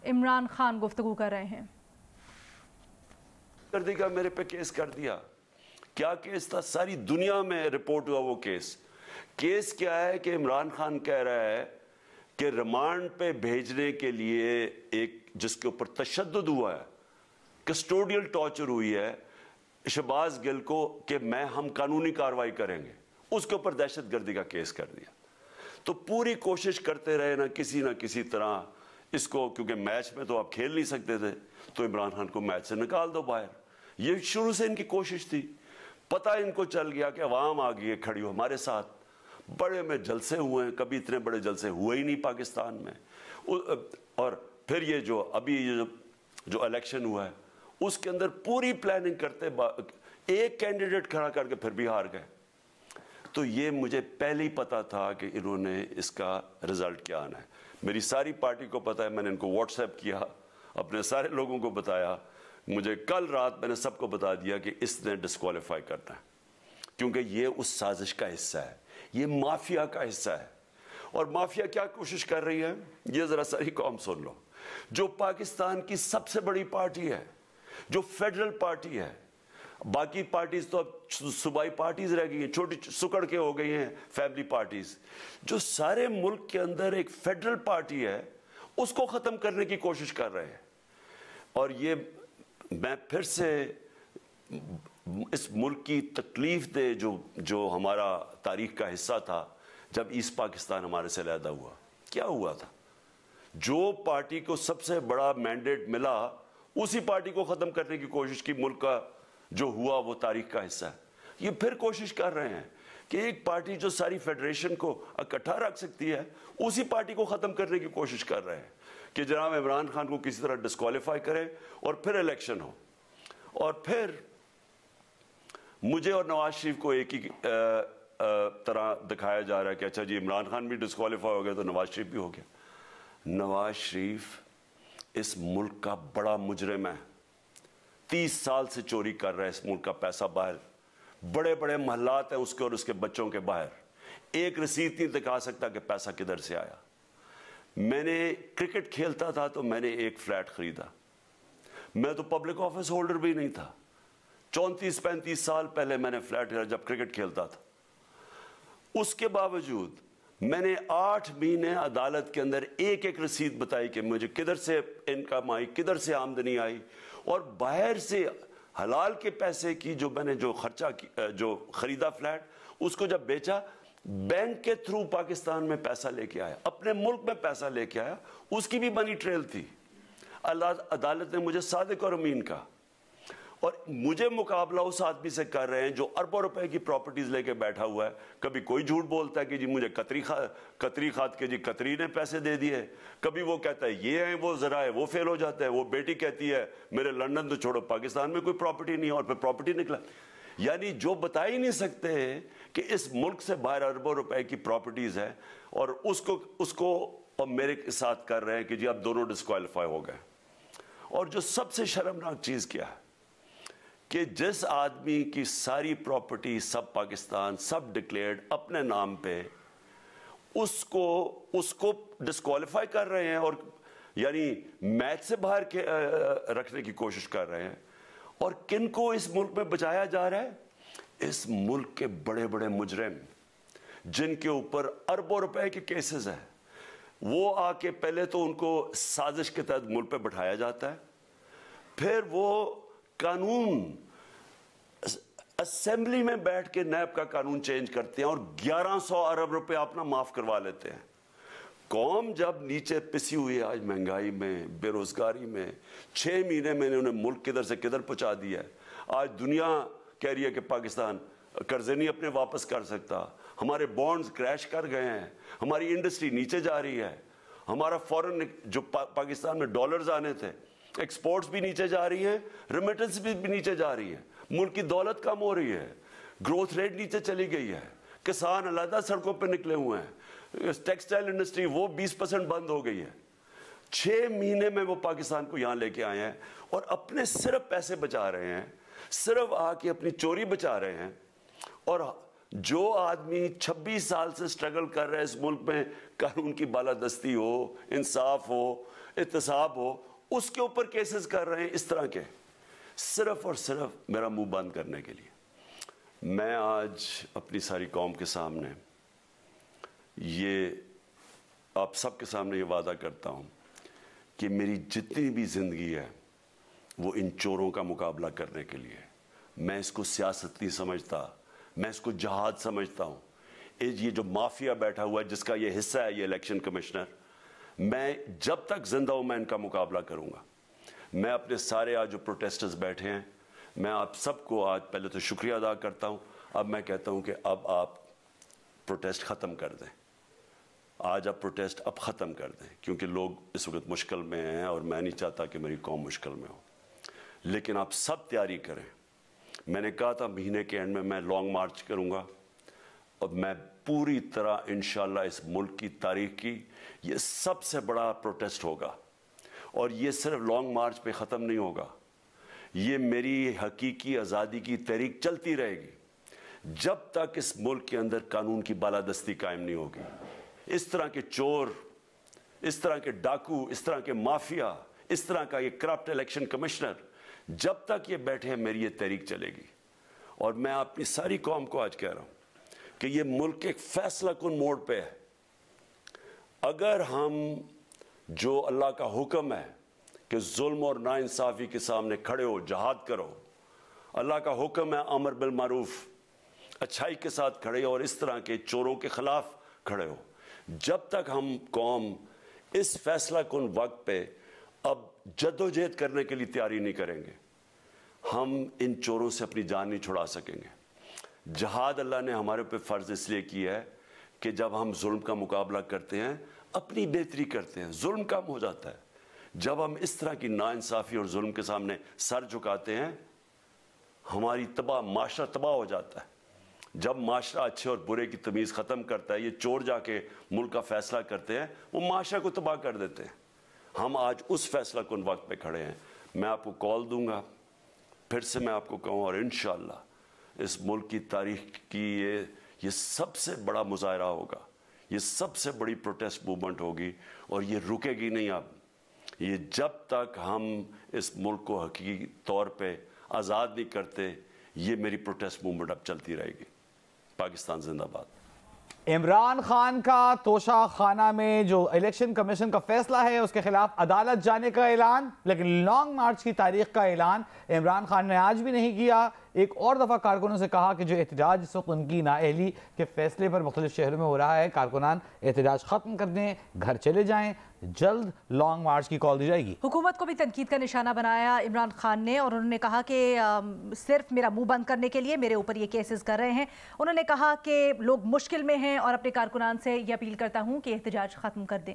इमरान खान गुफ्तगू कर रहे हैं। कर देगा, मेरे पे केस कर दिया। क्या केस था? सारी दुनिया में रिपोर्ट हुआ वो केस। केस क्या है कि इमरान खान कह रहा है कि रिमांड पे भेजने के लिए एक जिसके ऊपर तशद्दुद हुआ है, कस्टोडियल टॉर्चर हुई है शहबाज गिल को, कि हम कानूनी कार्रवाई करेंगे, उसके ऊपर दहशतगर्दी का केस कर दिया। तो पूरी कोशिश करते रहे ना किसी तरह इसको, क्योंकि मैच में तो आप खेल नहीं सकते थे, तो इमरान खान को मैच से निकाल दो बाहर। ये शुरू से इनकी कोशिश थी। पता इनको चल गया कि अवाम आ गई है खड़ी हो हमारे साथ, बड़े में जलसे हुए हैं, कभी इतने बड़े जलसे हुए ही नहीं पाकिस्तान में। और फिर ये जो अभी जो इलेक्शन हुआ है उसके अंदर पूरी प्लानिंग करते एक कैंडिडेट खड़ा करके फिर भी हार गए। तो ये मुझे पहले ही पता था कि इन्होंने इसका रिजल्ट क्या आना है। मेरी सारी पार्टी को पता है, मैंने इनको व्हाट्सएप किया, अपने सारे लोगों को बताया। मुझे कल रात मैंने सबको बता दिया कि इसने डिस्क्वालीफाई करना है, क्योंकि ये उस साजिश का हिस्सा है, ये माफिया का हिस्सा है। और माफिया क्या कोशिश कर रही है, ये जरा सारी कौम सुन लो। जो पाकिस्तान की सबसे बड़ी पार्टी है, जो फेडरल पार्टी है, बाकी पार्टीज तो अब सूबाई पार्टीज रह गई हैं, छोटी सुकड़ के हो गई हैं फैमिली पार्टीज। जो सारे मुल्क के अंदर एक फेडरल पार्टी है, उसको खत्म करने की कोशिश कर रहे हैं। और ये मैं फिर से इस मुल्क की तकलीफ दे जो हमारा तारीख का हिस्सा था, जब ईस्ट पाकिस्तान हमारे से अलहदा हुआ, क्या हुआ था? जो पार्टी को सबसे बड़ा मैंडेट मिला, उसी पार्टी को खत्म करने की कोशिश की। मुल्क का जो हुआ वो तारीख का हिस्सा है। ये फिर कोशिश कर रहे हैं कि एक पार्टी जो सारी फेडरेशन को इकट्ठा रख सकती है, उसी पार्टी को खत्म करने की कोशिश कर रहे हैं कि जनाब इमरान खान को किसी तरह डिस्क्वालीफाई करें और फिर इलेक्शन हो। और फिर मुझे और नवाज शरीफ को एक ही तरह दिखाया जा रहा है कि अच्छा जी, इमरान खान भी डिस्क्वालीफाई हो गया तो नवाज शरीफ भी हो गया। नवाज शरीफ इस मुल्क का बड़ा मुजरिम है, 30 साल से चोरी कर रहा है इस मुल्क का पैसा बाहर। बड़े बड़े महलात हैं उसके और उसके बच्चों के बाहर, एक रसीद नहीं दिखा सकता कि पैसा किधर से आया। मैंने क्रिकेट खेलता था तो मैंने एक फ्लैट खरीदा, मैं तो पब्लिक ऑफिस होल्डर भी नहीं था। 34-35 साल पहले मैंने फ्लैट खरीदा जब क्रिकेट खेलता था। उसके बावजूद मैंने 8 महीने अदालत के अंदर एक एक रसीद बताई कि मुझे किधर से इनकम आई, किधर से आमदनी आई, और बाहर से हलाल के पैसे की जो मैंने जो खर्चा जो खरीदा फ्लैट, उसको जब बेचा, बैंक के थ्रू पाकिस्तान में पैसा लेके आया, अपने मुल्क में पैसा लेके आया, उसकी भी मनी ट्रेल थी। अदालत ने मुझे सादिक और अमीन का, और मुझे मुकाबला उस आदमी से कर रहे हैं जो अरबों रुपए की प्रॉपर्टीज लेके बैठा हुआ है। कभी कोई झूठ बोलता है कि जी मुझे कतरी खाद के जी कतरी ने पैसे दे दिए, कभी वो कहता है ये है वो जरा है, वो फेल हो जाता है। वो बेटी कहती है मेरे लंदन तो छोड़ो, पाकिस्तान में कोई प्रॉपर्टी नहीं है, और फिर प्रॉपर्टी निकला। यानी जो बता ही नहीं सकते कि इस मुल्क से बाहर अरबों रुपए की प्रॉपर्टीज है, और उसको और मेरे साथ कर रहे हैं कि जी आप दोनों डिस्क्वालीफाई हो गए। और जो सबसे शर्मनाक चीज क्या है कि जिस आदमी की सारी प्रॉपर्टी सब पाकिस्तान सब डिक्लेयर्ड अपने नाम पे, उसको डिस्क्वालीफाई कर रहे हैं, और यानी मैच से बाहर रखने की कोशिश कर रहे हैं। और किनको इस मुल्क में बचाया जा रहा है? इस मुल्क के बड़े बड़े मुजरिम जिनके ऊपर अरबों रुपए के केसेस हैं, वो आके पहले तो उनको साजिश के तहत मुल्क पे बैठाया जाता है, फिर वो कानून असेंबली में बैठ के नैब का कानून चेंज करते हैं और 1100 अरब रुपए अपना माफ करवा लेते हैं। कौम जब नीचे पिसी हुई है आज महंगाई में, बेरोजगारी में, 6 महीने में इन्होंने मुल्क किधर से किधर पहुंचा दिया है। आज दुनिया कह रही है कि पाकिस्तान कर्जे नहीं अपने वापस कर सकता, हमारे बॉन्ड्स क्रैश कर गए हैं, हमारी इंडस्ट्री नीचे जा रही है, हमारा फॉरेन जो पाकिस्तान में डॉलर्स आने थे, एक्सपोर्ट्स भी नीचे जा रही है, रेमिटेंस भी नीचे जा रही है, मुल्क की दौलत कम हो रही है, ग्रोथ रेट नीचे चली गई है, किसान अलग सड़कों पर निकले हुए हैं, टेक्सटाइल इंडस्ट्री वो 20% बंद हो गई है। 6 महीने में वो पाकिस्तान को यहां लेके आए हैं और अपने सिर्फ पैसे बचा रहे हैं, सिर्फ आके अपनी चोरी बचा रहे हैं। और जो आदमी 26 साल से स्ट्रगल कर रहे हैं इस मुल्क में, कानून की बालादस्ती हो, इंसाफ हो, एहतसाब हो, उसके ऊपर केसेस कर रहे हैं इस तरह के, सिर्फ और सिर्फ मेरा मुंह बंद करने के लिए। मैं आज अपनी सारी कौम के सामने ये, आप सबके सामने ये वादा करता हूँ कि मेरी जितनी भी ज़िंदगी है वो इन चोरों का मुकाबला करने के लिए। मैं इसको सियासत नहीं समझता, मैं इसको जहाद समझता हूँ। ये जो माफिया बैठा हुआ है जिसका ये हिस्सा है ये इलेक्शन कमिश्नर, मैं जब तक जिंदा हूँ मैं इनका मुकाबला करूँगा। मैं अपने सारे आज जो प्रोटेस्टर्स बैठे हैं, मैं आप सबको आज पहले तो शुक्रिया अदा करता हूँ। अब मैं कहता हूँ कि अब आप प्रोटेस्ट ख़त्म कर दें। आज आप प्रोटेस्ट अब ख़त्म कर दें, क्योंकि लोग इस वक्त मुश्किल में हैं और मैं नहीं चाहता कि मेरी कौम मुश्किल में हो। लेकिन आप सब तैयारी करें। मैंने कहा था महीने के एंड में मैं लॉन्ग मार्च करूँगा और मैं पूरी तरह इंशाल्लाह इस मुल्क की तारीख की ये सबसे बड़ा प्रोटेस्ट होगा। और ये सिर्फ लॉन्ग मार्च पे ख़त्म नहीं होगा, ये मेरी हकीकी आज़ादी की तहरीक चलती रहेगी जब तक इस मुल्क के अंदर कानून की बालादस्ती कायम नहीं होगी। इस तरह के चोर, इस तरह के डाकू, इस तरह के माफिया, इस तरह का ये करप्ट इलेक्शन कमिश्नर, जब तक ये बैठे हैं मेरी ये तहरीक चलेगी। और मैं अपनी सारी कौम को आज कह रहा हूँ कि ये मुल्क एक फैसला कुन मोड़ पे है। अगर हम जो अल्लाह का हुक्म है कि जुल्म और नाइंसाफ़ी के सामने खड़े हो, जहाद करो, अल्लाह का हुक्म है अमर बिल मारूफ, अच्छाई के साथ खड़े हो और इस तरह के चोरों के ख़िलाफ़ खड़े हो, जब तक हम कौम इस फैसला कुन वक्त पे अब जद्दोजहद करने के लिए तैयारी नहीं करेंगे, हम इन चोरों से अपनी जान नहीं छुड़ा सकेंगे। जहाद अल्लाह ने हमारे पे फ़र्ज़ इसलिए किया है कि जब हम जुल्म का मुकाबला करते हैं अपनी बेहतरी करते हैं, जुल्म कम हो जाता है। जब हम इस तरह की नाइंसाफ़ी और जुल्म के सामने सर झुकाते हैं, हमारी माशरा तबाह हो जाता है। जब माशरा अच्छे और बुरे की तमीज़ ख़त्म करता है, ये चोर जाके मुल्क का फ़ैसला करते हैं, वो माशरा को तबाह कर देते हैं। हम आज उस फैसला कुन वक्त पे खड़े हैं। मैं आपको कॉल दूंगा, फिर से मैं आपको कहूँ, और इंशाअल्लाह इस मुल्क की तारीख की ये सबसे बड़ा मुजाहरा होगा, ये सबसे बड़ी प्रोटेस्ट मूवमेंट होगी और ये रुकेगी नहीं। अब ये जब तक हम इस मुल्क को हकीकी तौर पे आज़ाद नहीं करते, ये मेरी प्रोटेस्ट मूवमेंट अब चलती रहेगी। पाकिस्तान जिंदाबाद। इमरान खान का तोशा खाना में जो इलेक्शन कमीशन का फैसला है उसके खिलाफ अदालत जाने का ऐलान, लेकिन लॉन्ग मार्च की तारीख का ऐलान इमरान खान ने आज भी नहीं किया। एक और दफ़ा कारकुनों से कहा कि जो एहतजाज इस वक्त उनकी नाअहली के फैसले पर मुख्तलिफ शहरों में हो रहा है, कारकुनान एहतजाज ख़त्म कर दें, घर चले जाएं, जल्द लॉन्ग मार्च की कॉल दी जाएगी। हुकूमत को भी तनकीद का निशाना बनाया इमरान खान ने और उन्होंने कहा कि सिर्फ मेरा मुंह बंद करने के लिए मेरे ऊपर ये केसेस कर रहे हैं। उन्होंने कहा कि लोग मुश्किल में हैं और अपने कारकुनान से ये अपील करता हूँ कि एहतजाज ख़त्म कर दें।